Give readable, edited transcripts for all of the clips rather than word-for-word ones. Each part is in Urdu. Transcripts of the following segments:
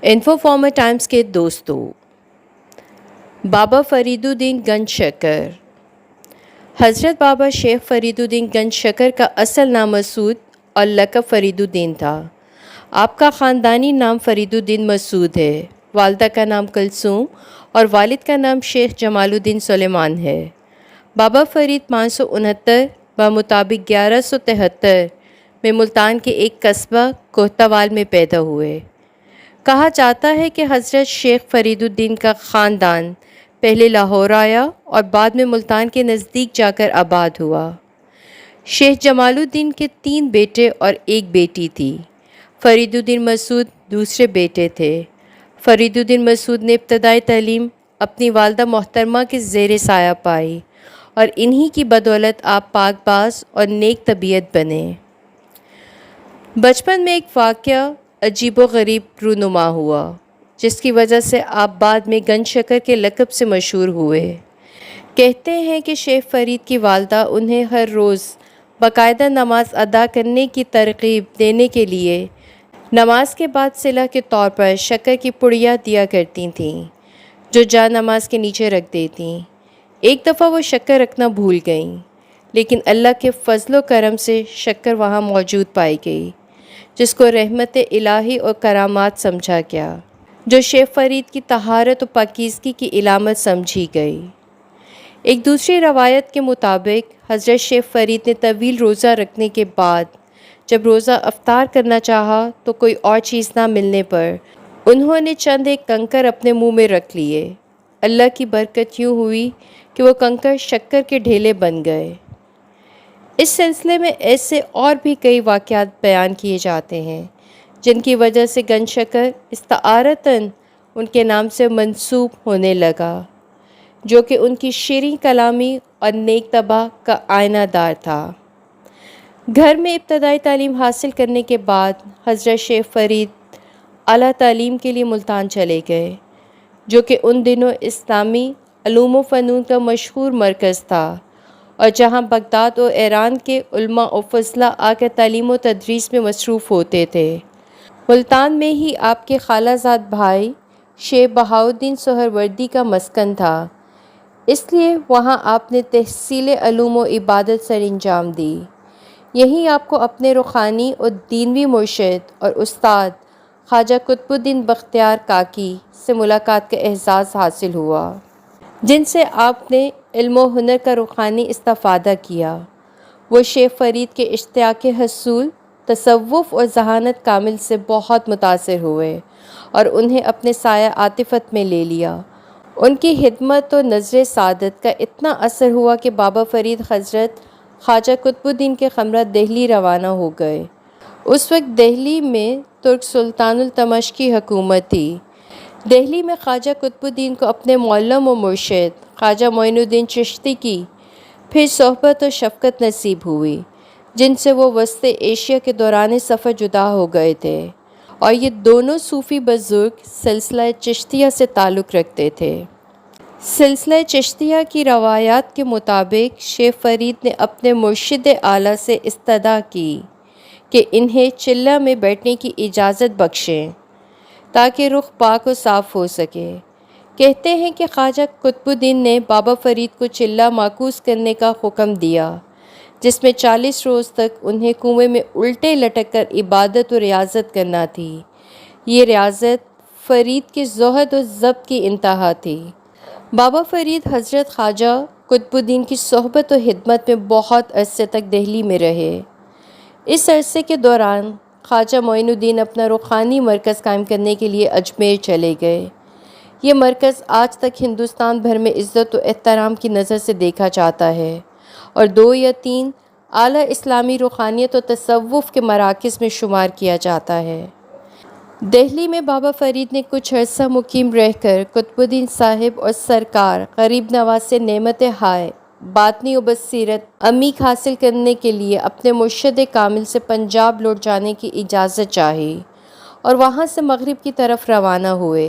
انفو فارمر ٹائمز کے دوستوں، بابا فرید الدین گنج شکر۔ حضرت بابا شیخ فرید الدین گنج شکر کا اصل نام مسعود اور لقب فرید الدین تھا۔ آپ کا خاندانی نام فرید الدین مسعود ہے۔ والدہ کا نام کلثوم اور والد کا نام شیخ جمال الدین سلیمان ہے۔ بابا فرید 569 بمطابق 1173 میں ملتان کے ایک قصبہ کوہتاوال میں پیدا ہوئے۔ کہا جاتا ہے کہ حضرت شیخ فرید الدین کا خاندان پہلے لاہور آیا اور بعد میں ملتان کے نزدیک جا کر آباد ہوا۔ شیخ جمال الدین کے 3 بیٹے اور ایک بیٹی تھی۔ فرید الدین مسعود دوسرے بیٹے تھے۔ فرید الدین مسعود نے ابتدائی تعلیم اپنی والدہ محترمہ کے زیر سایہ پائی اور انہی کی بدولت آپ پاک باز اور نیک طبیعت بنے۔ بچپن میں ایک واقعہ عجیب و غریب رونما ہوا، جس کی وجہ سے آپ بعد میں گنج شکر کے لقب سے مشہور ہوئے۔ کہتے ہیں کہ شیخ فرید کی والدہ انہیں ہر روز باقاعدہ نماز ادا کرنے کی ترغیب دینے کے لیے نماز کے بعد صلہ کے طور پر شکر کی پڑیا دیا کرتی تھیں، جو جا نماز کے نیچے رکھ دیتیں۔ ایک دفعہ وہ شکر رکھنا بھول گئیں، لیکن اللہ کے فضل و کرم سے شکر وہاں موجود پائی گئی، جس کو رحمت الہی اور کرامات سمجھا گیا، جو شیخ فرید کی طہارت و پاکیزگی کی علامت سمجھی گئی۔ ایک دوسری روایت کے مطابق حضرت شیخ فرید نے طویل روزہ رکھنے کے بعد جب روزہ افطار کرنا چاہا تو کوئی اور چیز نہ ملنے پر انہوں نے چند ایک کنکر اپنے منہ میں رکھ لیے۔ اللہ کی برکت یوں ہوئی کہ وہ کنکر شکر کے ڈھیلے بن گئے۔ اس سلسلے میں ایسے اور بھی کئی واقعات بیان کیے جاتے ہیں، جن کی وجہ سے گنج شکر استعارتاً ان کے نام سے منسوب ہونے لگا، جو کہ ان کی شیریں کلامی اور نیک طبع کا آئینہ دار تھا۔ گھر میں ابتدائی تعلیم حاصل کرنے کے بعد حضرت شیخ فرید اعلیٰ تعلیم کے لیے ملتان چلے گئے، جو کہ ان دنوں اسلامی علوم و فنون کا مشہور مرکز تھا، اور جہاں بغداد و ایران کے علماء و فضلاء آ کر تعلیم و تدریس میں مصروف ہوتے تھے۔ ملتان میں ہی آپ کے خالہ زاد بھائی شیخ بہاؤالدین سہروردی کا مسکن تھا، اس لیے وہاں آپ نے تحصیل علوم و عبادت سر انجام دی۔ یہیں آپ کو اپنے روحانی اور دینوی مرشد اور استاد خواجہ قطب الدین بختیار کاکی سے ملاقات کا اعزاز حاصل ہوا، جن سے آپ نے علم و ہنر کا روحانی استفادہ کیا۔ وہ شیخ فرید کے اشتیاق حصول، تصوف اور ذہانت کامل سے بہت متاثر ہوئے اور انہیں اپنے سایہ عاطفت میں لے لیا۔ ان کی خدمت و نظر سعادت کا اتنا اثر ہوا کہ بابا فرید حضرت خواجہ قطب الدین کے ہمراہ دہلی روانہ ہو گئے۔ اس وقت دہلی میں ترک سلطان التمشکی حکومت تھی۔ دہلی میں خواجہ قطب الدین کو اپنے معلم و مرشد خواجہ معین الدین چشتی کی پھر صحبت و شفقت نصیب ہوئی، جن سے وہ وسط ایشیا کے دوران سفر جدا ہو گئے تھے، اور یہ دونوں صوفی بزرگ سلسلہ چشتیہ سے تعلق رکھتے تھے۔ سلسلہ چشتیہ کی روایات کے مطابق شیخ فرید نے اپنے مرشد اعلیٰ سے استدعا کی کہ انہیں چلہ میں بیٹھنے کی اجازت بخشیں تاکہ رخ پاک و صاف ہو سکے۔ کہتے ہیں کہ خواجہ قطب الدین نے بابا فرید کو چلہ معکوس کرنے کا حکم دیا، جس میں 40 روز تک انہیں کنویں میں الٹے لٹک کر عبادت و ریاضت کرنا تھی۔ یہ ریاضت فرید کے زہد و ضبط کی انتہا تھی۔ بابا فرید حضرت خواجہ قطب الدین کی صحبت و خدمت میں بہت عرصے تک دہلی میں رہے۔ اس عرصے کے دوران خواجہ معین الدین اپنا روحانی مرکز قائم کرنے کے لیے اجمیر چلے گئے۔ یہ مرکز آج تک ہندوستان بھر میں عزت و احترام کی نظر سے دیکھا جاتا ہے، اور 2 یا 3 اعلیٰ اسلامی روحانیت و تصوف کے مراکز میں شمار کیا جاتا ہے۔ دہلی میں بابا فرید نے کچھ عرصہ مقیم رہ کر قطب الدین صاحب اور سرکار غریب نواز سے نعمت ہائے باطنی و بصیرت عمیق حاصل کرنے کے لیے اپنے مرشد کامل سے پنجاب لوٹ جانے کی اجازت چاہی، اور وہاں سے مغرب کی طرف روانہ ہوئے۔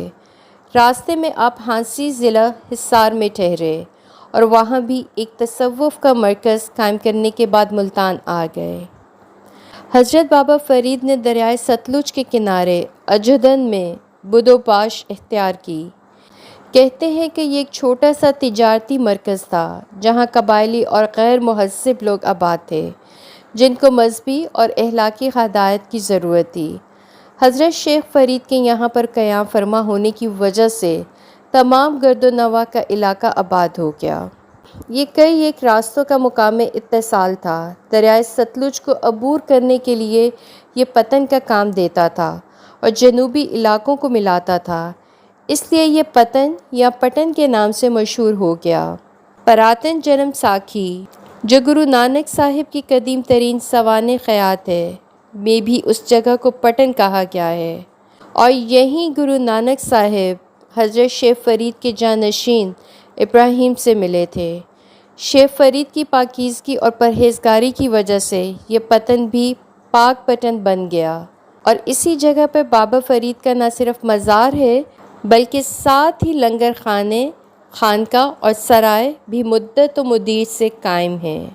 راستے میں آپ ہانسی ضلع حصار میں ٹھہرے اور وہاں بھی ایک تصوف کا مرکز قائم کرنے کے بعد ملتان آ گئے۔ حضرت بابا فرید نے دریائے ستلج کے کنارے اجدن میں بدوباش اختیار کی۔ کہتے ہیں کہ یہ ایک چھوٹا سا تجارتی مرکز تھا جہاں قبائلی اور غیر مہذب لوگ آباد تھے جن کو مذہبی اور اخلاقی ہدایت کی ضرورت تھی۔ حضرت شیخ فرید کے یہاں پر قیام فرما ہونے کی وجہ سے تمام گرد و نواح کا علاقہ آباد ہو گیا۔ یہ کئی ایک راستوں کا مقام اتصال تھا۔ دریائے ستلج کو عبور کرنے کے لیے یہ پتن کا کام دیتا تھا اور جنوبی علاقوں کو ملاتا تھا، اس لیے یہ پتن یا پٹن کے نام سے مشہور ہو گیا۔ پراتن جنم ساکھی جو گرو نانک صاحب کی قدیم ترین سوانح خیات ہے میں بھی اس جگہ کو پٹن کہا گیا ہے، اور یہیں گرو نانک صاحب حضرت شیخ فرید کے جانشین ابراہیم سے ملے تھے۔ شیخ فرید کی پاکیزگی اور پرہیزگاری کی وجہ سے یہ پتن بھی پاک پٹن بن گیا، اور اسی جگہ پر بابا فرید کا نہ صرف مزار ہے بلکہ ساتھ ہی لنگر خانے، خانقاہ اور سرائے بھی مدت و مدیر سے قائم ہیں۔